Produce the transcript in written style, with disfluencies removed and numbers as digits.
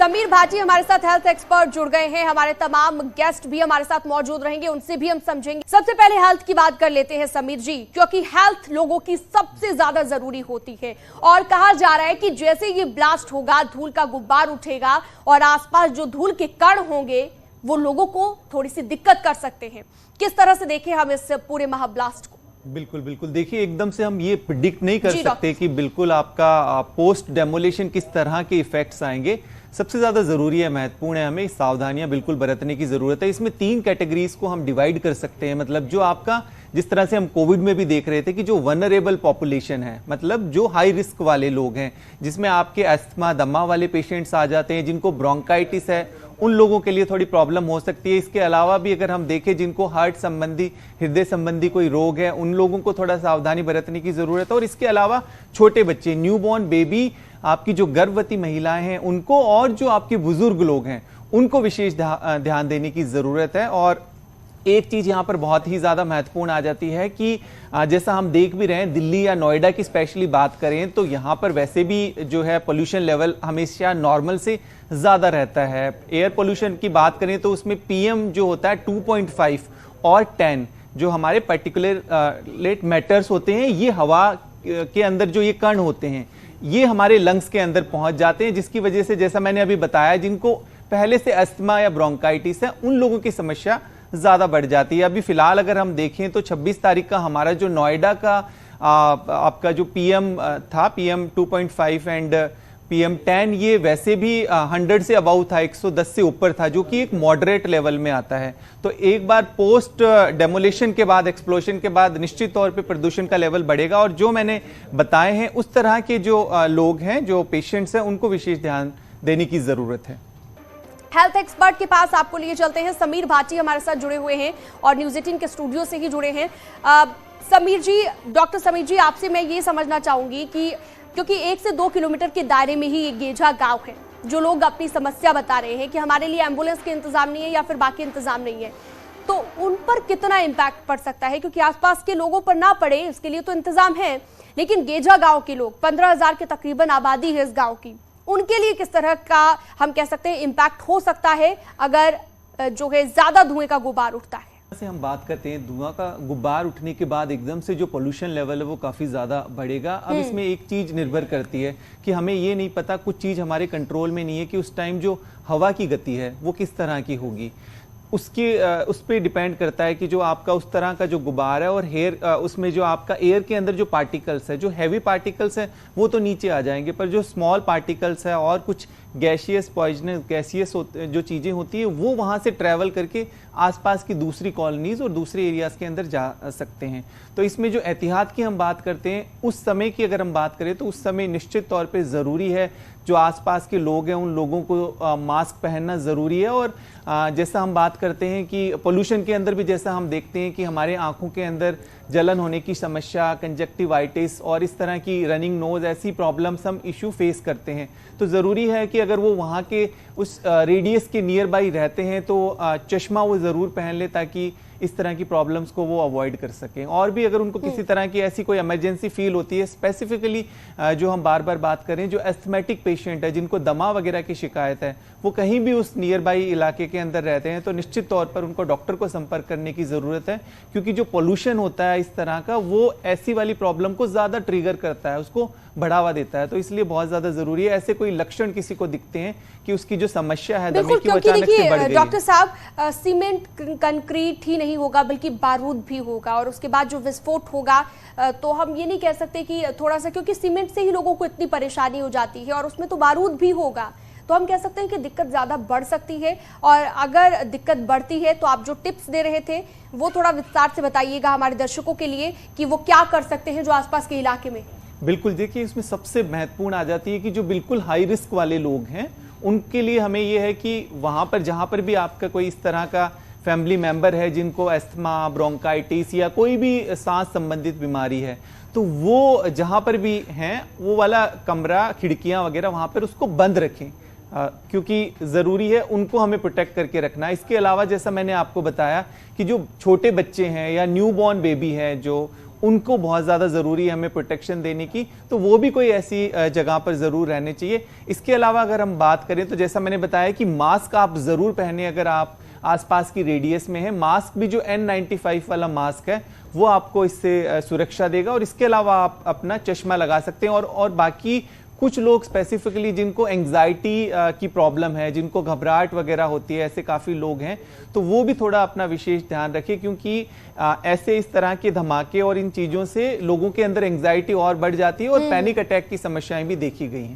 समीर भाटी हमारे साथ health expert जुड़ गए हैं। हमारे तमाम गेस्ट भी हमारे साथ मौजूद रहेंगे, उनसे भी हम समझेंगे। सबसे पहले हेल्थ की बात कर लेते हैं समीर जी, क्योंकि हेल्थ लोगों की सबसे ज्यादा जरूरी होती है और कहा जा रहा है कि जैसे ये ब्लास्ट होगा, धूल का गुब्बार उठेगा और आसपास जो धूल के कण होंगे वो लोगों को थोड़ी सी दिक्कत कर सकते हैं। किस तरह से देखें हम इस पूरे महाब्लास्ट को? बिल्कुल बिल्कुल, देखिए एकदम से हम ये प्रिडिक्ट नहीं कर सकते कि बिल्कुल आपका पोस्ट डेमोलेशन किस तरह के इफेक्ट्स आएंगे। सबसे ज्यादा जरूरी है, महत्वपूर्ण है, हमें सावधानियां बिल्कुल बरतने की जरूरत है। इसमें 3 कैटेगरीज को हम डिवाइड कर सकते हैं। मतलब जो आपका, जिस तरह से हम कोविड में भी देख रहे थे कि जो वनरेबल पॉपुलेशन है, मतलब जो हाई रिस्क वाले लोग हैं, जिसमें आपके अस्थमा दमा वाले पेशेंट्स आ जाते हैं, जिनको ब्रोंकाइटिस है, उन लोगों के लिए थोड़ी प्रॉब्लम हो सकती है। इसके अलावा भी अगर हम देखें जिनको हार्ट संबंधी, हृदय संबंधी कोई रोग है, उन लोगों को थोड़ा सावधानी बरतने की जरूरत है। और इसके अलावा छोटे बच्चे, न्यूबॉर्न बेबी, आपकी जो गर्भवती महिलाएं हैं उनको, और जो आपके बुजुर्ग लोग हैं उनको विशेष ध्यान देने की जरूरत है। और एक चीज यहां पर बहुत ही ज्यादा महत्वपूर्ण आ जाती है कि जैसा हम देख भी रहे हैं, दिल्ली या नोएडा की स्पेशली बात करें तो यहां पर वैसे भी जो है पोल्यूशन लेवल हमेशा नॉर्मल से ज्यादा रहता है। एयर पोल्यूशन की बात करें तो उसमें पीएम जो होता है 2.5 और 10, जो हमारे पार्टिकुलेट मैटर्स होते हैं, ये हवा के अंदर जो ये कण होते हैं ये हमारे लंग्स के अंदर पहुंच जाते हैं, जिसकी वजह से जैसा मैंने अभी बताया, जिनको पहले से अस्थमा या ब्रोंकाइटिस है उन लोगों की समस्या ज्यादा बढ़ जाती है। अभी फिलहाल अगर हम देखें तो 26 तारीख का हमारा जो नोएडा का आपका जो पीएम था, पीएम 2.5 एंड पीएम 10, ये वैसे भी 100 से अबाउ था, 110 से ऊपर था, जो कि एक मॉडरेट लेवल में आता है। तो एक बार पोस्ट डेमोलेशन के बाद, एक्सप्लोजन के बाद निश्चित तौर पे प्रदूषण का लेवल बढ़ेगा। और जो मैंने बताए हैं उस तरह के जो लोग हैं, जो पेशेंट्स हैं, उनको विशेष ध्यान देने की जरूरत है। हेल्थ एक्सपर्ट के पास आपको लिए चलते हैं। समीर भाटी हमारे साथ जुड़े हुए हैं और न्यूज 18 के स्टूडियो से ही जुड़े हैं। समीर जी, डॉक्टर समीर जी, आपसे मैं ये समझना चाहूंगी कि क्योंकि 1 से 2 किलोमीटर के दायरे में ही ये गेजा गांव है, जो लोग अपनी समस्या बता रहे हैं कि हमारे लिए एम्बुलेंस के इंतजाम नहीं है या फिर बाकी इंतजाम नहीं है, तो उन पर कितना इम्पैक्ट पड़ सकता है? क्योंकि आसपास के लोगों पर ना पड़े इसके लिए तो इंतजाम है, लेकिन गेजा गांव के लोग, 15,000 के तकरीबन आबादी है इस गांव की, उनके लिए किस तरह का हम कह सकते हैं इम्पैक्ट हो सकता है अगर जो है ज्यादा धुएं का गुब्बार उठता है? से हम बात करते हैं, धुआं का गुब्बार उठने के बाद एकदम से जो पोल्यूशन लेवल है वो काफी ज्यादा बढ़ेगा। अब इसमें एक चीज निर्भर करती है कि हमें ये नहीं पता, कुछ चीज हमारे कंट्रोल में नहीं है कि उस टाइम जो हवा की गति है वो किस तरह की होगी। उस पर डिपेंड करता है कि जो आपका उस तरह का जो गुब्बार है और उसमें जो आपका एयर के अंदर जो पार्टिकल्स है, जो हैवी पार्टिकल्स है वो तो नीचे आ जाएंगे, पर जो स्मॉल पार्टिकल्स है और कुछ गैसियस, पॉइजनस गैसियस जो चीजें होती है वो वहां से ट्रेवल करके आसपास की दूसरी कॉलोनीज और दूसरे एरियाज के अंदर जा सकते हैं। तो इसमें जो एहतियात की हम बात करते हैं, उस समय की अगर हम बात करें तो उस समय निश्चित तौर पे जरूरी है जो आसपास के लोग हैं उन लोगों को मास्क पहनना जरूरी है। और जैसा हम बात करते हैं कि पोल्यूशन के अंदर भी जैसा हम देखते हैं कि हमारे आंखों के अंदर जलन होने की समस्या, कंजक्टिवाइटिस और इस तरह की रनिंग नोज, ऐसी प्रॉब्लम्स हम इशू फेस करते हैं। तो ज़रूरी है कि अगर वो वहाँ के उस रेडियस के नियर बाई रहते हैं तो चश्मा वो ज़रूर पहन ले, ताकि इस तरह की प्रॉब्लम्स को वो अवॉइड कर सकें। और भी अगर उनको किसी तरह की ऐसी कोई इमरजेंसी फील होती है, स्पेसिफिकली जो हम बार बार बात करें, जो एस्थमेटिक पेशेंट है, जिनको दमा वगैरह की शिकायत है, वो कहीं भी उस नियर बाई इलाके के अंदर रहते हैं, तो निश्चित तौर पर उनको डॉक्टर को संपर्क करने की ज़रूरत है। क्योंकि जो पोल्यूशन होता है इस तरह का, वो ऐसी वाली प्रॉब्लम को ज़्यादा ट्रिगर करता है, उसको बढ़ावा देता है। तो इसलिए बहुत ज़्यादा ज़रूरी है, ऐसे कोई लक्षण किसी को दिखते हैं कि उसकी जो समस्या है दमे की वो अचानक से बढ़ गई। डॉक्टर साहब, सीमेंट कंक्रीट ही नहीं होगा बल्कि बारूद भी होगा, और उसके बाद जो विस्फोट होगा तो हम ये नहीं कह सकते कि थोड़ा सा, क्योंकि सीमेंट से ही लोगों को इतनी परेशानी हो जाती है और उसमें तो बारूद भी होगा, तो हम कह सकते हैं कि दिक्कत ज्यादा बढ़ सकती है। और अगर दिक्कत बढ़ती है तो आप जो टिप्स दे रहे थे वो थोड़ा विस्तार से बताइएगा हमारे दर्शकों के लिए कि वो क्या कर सकते हैं जो आसपास के इलाके में। बिल्कुल, देखिए इसमें सबसे महत्वपूर्ण आ जाती है कि जो बिल्कुल हाई रिस्क वाले लोग हैं उनके लिए हमें यह है कि वहां पर जहां पर भी आपका कोई इस तरह का फैमिली मेंबर है जिनको अस्थमा, ब्रोंकाइटिस या कोई भी सांस संबंधित बीमारी है, तो वो जहां पर भी हैं वो वाला कमरा, खिड़कियां वगैरह वहां पर उसको बंद रखें, क्योंकि ज़रूरी है उनको हमें प्रोटेक्ट करके रखना। इसके अलावा जैसा मैंने आपको बताया कि जो छोटे बच्चे हैं या न्यूबॉर्न बेबी है, जो उनको बहुत ज़्यादा ज़रूरी है हमें प्रोटेक्शन देने की, तो वो भी कोई ऐसी जगह पर ज़रूर रहने चाहिए। इसके अलावा अगर हम बात करें तो जैसा मैंने बताया कि मास्क आप ज़रूर पहने अगर आप आसपास की रेडियस में है। मास्क भी जो N95 वाला मास्क है वो आपको इससे सुरक्षा देगा, और इसके अलावा आप अपना चश्मा लगा सकते हैं। और बाकी कुछ लोग स्पेसिफिकली जिनको एंग्जाइटी की प्रॉब्लम है, जिनको घबराहट वगैरह होती है, ऐसे काफ़ी लोग हैं, तो वो भी थोड़ा अपना विशेष ध्यान रखें, क्योंकि ऐसे इस तरह के धमाके और इन चीज़ों से लोगों के अंदर एंग्जाइटी और बढ़ जाती है और पैनिक अटैक की समस्याएं भी देखी गई हैं।